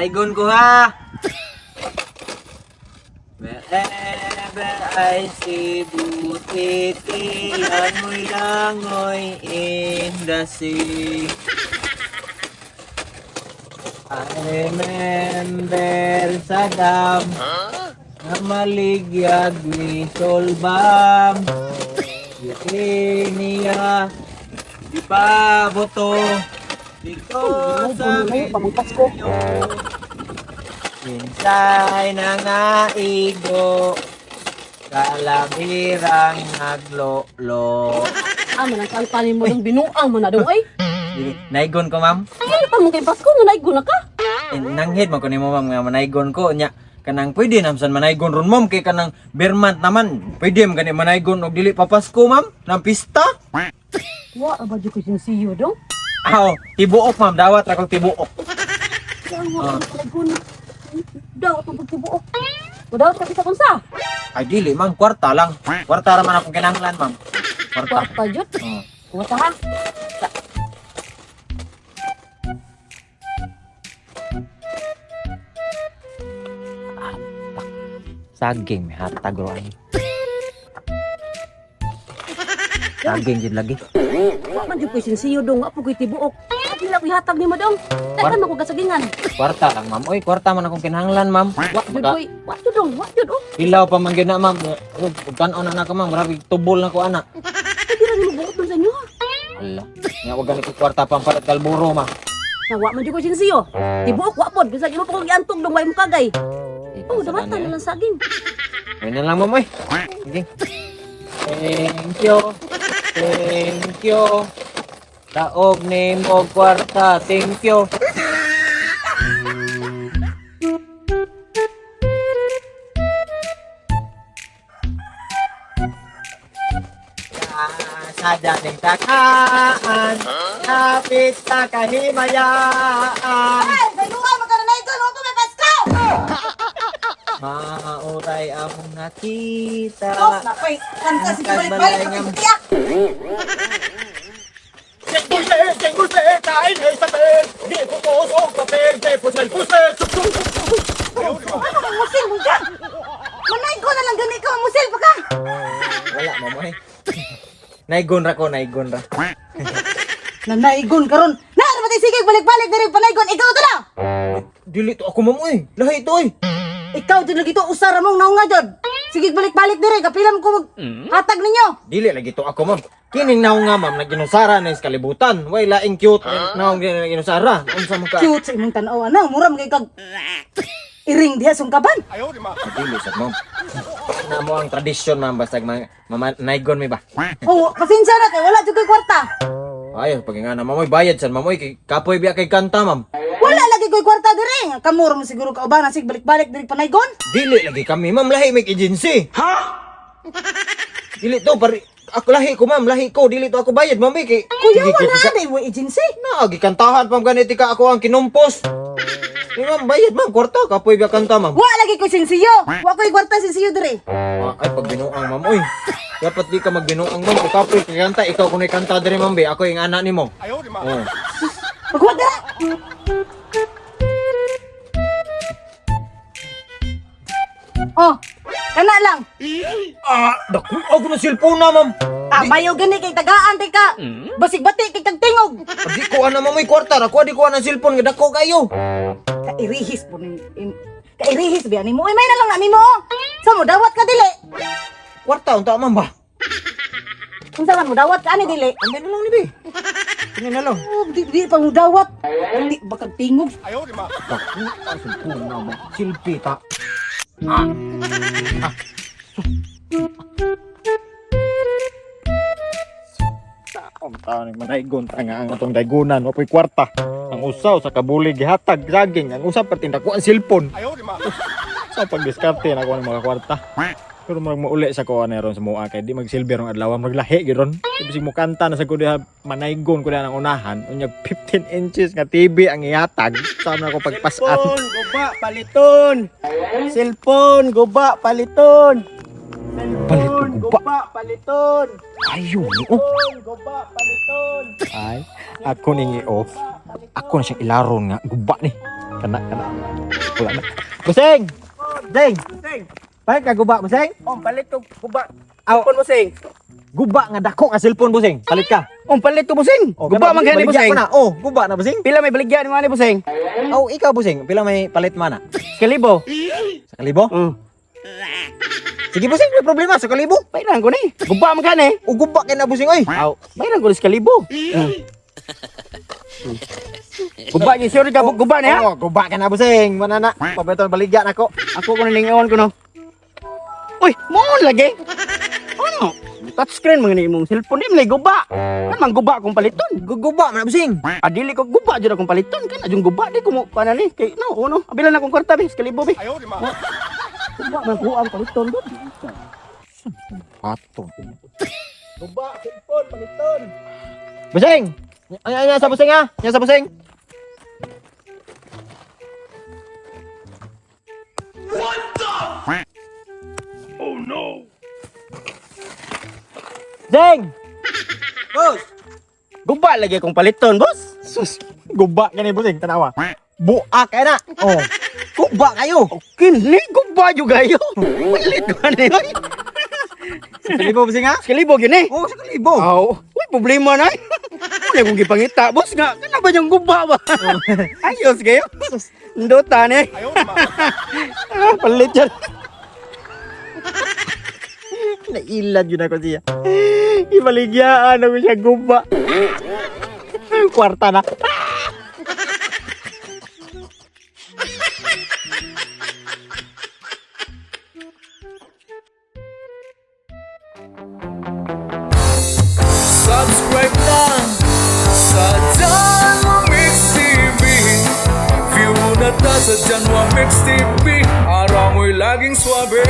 Manaygon ko ha. Wherever I see butiti, langoy-langoy in the sea. I remember sa dam na maligyag ni Solbam. Yati niya di pa boto dito sa Pabutas ko. Minsay na nga igo kalabirang naglolo. Manang kalpanin mo ng binuang mo na daw ay. Naigon ko ma'am. Ay, pa mo kay Pasko na naigo na ka. Nanghid mo ko ni mo ma'am nga manaygon ko nya. Kanang pwede namsan manaygon ron ma'am kay kanang bermant naman. Pwede man gani manaygon og dili pa Pasko ma'am nang pista. Wa abadyo ko sinsiyo dong. Aw, tibuok ma'am, dawat ra kog tibuok. Ang wa naigo na. Daw to pagtibuok. Wala ka kita kunsa. Ay dili ma'am, kwarta lang. Kwarta ra man akong kinahanglan ma'am. Kwarta. Kwarta jud. Oh. Kwarta ha. Saging may hatag ro ay. Saging jud lagi. Wa man jud ko sinsiyo dong, wa po koy tibuok. Dila ko hatag nimo dong. Dala man ko kasagingan. Kwarta lang ma'am. Oy, kwarta man akong kinahanglan ma'am. Wa jud koy, wa jud dong, wa jud oh. Ilaw pa man gyud na ma'am. Ug tan-on na ka ma'am, grabe tubol na ko ana. Di ra nimo buot dong sa inyo ha. Ala. Nya wag ganito kwarta pang palit kalburo ma. Na wa man jud ko sinsiyo. Tibuok wa pod, bisag imo pa ko giantog dong way mo kagay. Oh, damatan na lang saging. Ayun na lang ma'am oy. Sige. Thank you. Thank you. Taog ni mo kwarta. Thank you. Sa dating takaan, hapit sa kahimayaan. Ay, dayuan magkanay ko, no may Pasko. Mauray among nakita. Na koy, kanta si Ang balik-balik balay ko nga. tiyak. Cengkulse, kain ay sapel. Di ko tusok papel, de pusel. Ano musil mo dyan? Manay ko na lang gani ka, musil pa ka. Wala mamoy. Naigon ra ko, naigon ra. Nanaigon karon. Na ano matay sige balik-balik diri panaygon ikaw to na. Dili to ako mamoy. Lahi to oy. Ikaw jud lagi to usara mong naong nga jud. Sige balik-balik diri kapilan ko mag hatag ninyo. Dili lagi to ako ma'am. Kining naong nga ma'am naginusara na is kalibutan. Way laing cute naong ginusara. Unsa man ka? Cute sa imong tan-aw ana, mura magay kag iring diha sungkaban. Dili sa ma'am. Na mo ang tradisyon ma'am basta naigon mi ba? Oh, pasensya na kay wala jud kay kwarta. Ay, pag nga na mamoy bayad san mamoy kay kapoy biya kay kanta ma'am. Wala lagi koy kwarta diri. Kamuro mo siguro ka uban sig balik-balik diri panaygon. Dili lagi kami ma'am lahi may agency. Ha? Dili to pari ako lahi ko ma'am, lahi ko dili to ako bayad ma'am kay. Kuya wala day mo agency. Na gikantahan pam ganiti ka ako ang kinumpos. Di ma'am bayad ma'am kwarta kapoy biya kanta ma'am. Wa lagi ko sinsiyo. Wa koy kwarta sinsiyo diri. Ay pag binuang ma'am oy. Dapat di ka magbinuang ma'am kung kapoy kay kanta ikaw kun kanta diri ma'am be ako yung anak nimo. Oh. Magwa dira. Oh, kana lang. Dako ako na cellphone na ma'am. Mayo gani kay tagaan di ka. Basig bati kay tagtingog. Di ko ana mamoy kwarta ra ko di ko ana cellphone nga dako kayo. Kairihis po ni kairihis biya nimo. Ay may na lang na nimo. Sa mo dawat ka dili. Kwarta unta ma'am ba? Unsa man mo dawat ka ani dili? Ande na lang ni be. Kini na lang. Oh, di pa mo dawat. Di bakag tingog. Dako ang cellphone na ma'am. Silpi ta. Ang taon ni manaygon ta nga ang atong daygunan wapoy kwarta. Ang usaw sa kabuli gihatag saging, ang usa pertinda ko ang cellphone. Sa pagdiskarte na ko ng mga kwarta. Pero mauli sa ko ron sa mua kay di magsilbi rong adlaw maglahi giron. Bisig mo kanta na sa ko diha manaygon ko diha ng unahan, unyag 15 inches nga TV ang ihatag. Sama ko pagpasan. Cellphone, guba, paliton. Cellphone, guba, paliton. Paliton, guba. Paliton. Ayun, Cellphone, guba, paliton. Ay, ako ning i-off. Ako na siyang ilaron nga guba ni. Kana. Wala na. Busing! Busing! Busing. Palit ka guba, busing? Palit ko guba. Aw, Pon busing. guba nga dako nga cellphone, busing. Palit ka. Palit ko busing. Oh, Guba man gani baligya busing. ko na. Oh, guba na, busing. Pila may baligyan mo ani busing? Oh, ikaw, busing. Pila may palit mana? Kalibo. Sa kalibo? Sige, busing. May problema sa kalibo. Bayran ko ni. Guba man gani. O guba kay na, busing, oy. Aw, bayran ko ni kalibo. Guba ni sure ka guba niya. Oh, guba ka na, busing. Manana. Pabeton baligya na ko. Ako ko naning ewan ko no. Uy, mo lagi. Ano? Touchscreen mga ni imong cellphone di man guba. Naman guba kung paliton. Guguba man, busing. Adili ko guba jud akong paliton kana jung guba di ko mo pana ni kay no uno. Abilan akong kwarta bis kalibo bi. Ayo di ma. Guba man ko ang paliton do. Pato. Guba cellphone paliton. Busing! Ay, sa busing ha? Yan sa busing. Zeng! Boss. Guba lagi akong paliton, boss. Sus, guba ka ni busing, tanawa. Buak ka na. Oh, guba kayo. Kini guba jud gayo. Palit man ni. Sa kalibo, busing ha? Kalibo gini. Oh, sa kalibo. Aw, uy problema na. Wala kong gipangita, boss nga. Kana ba yung guba ba? Ayos kayo. Nduta ni. Palit yan. Nailad yun ako siya. Ibaligyaan ako siya guba. Kwarta na. Subscribe na sa Janwa Mix TV. View na ta sa Janwa Mix TV. Para mo'y laging swabe.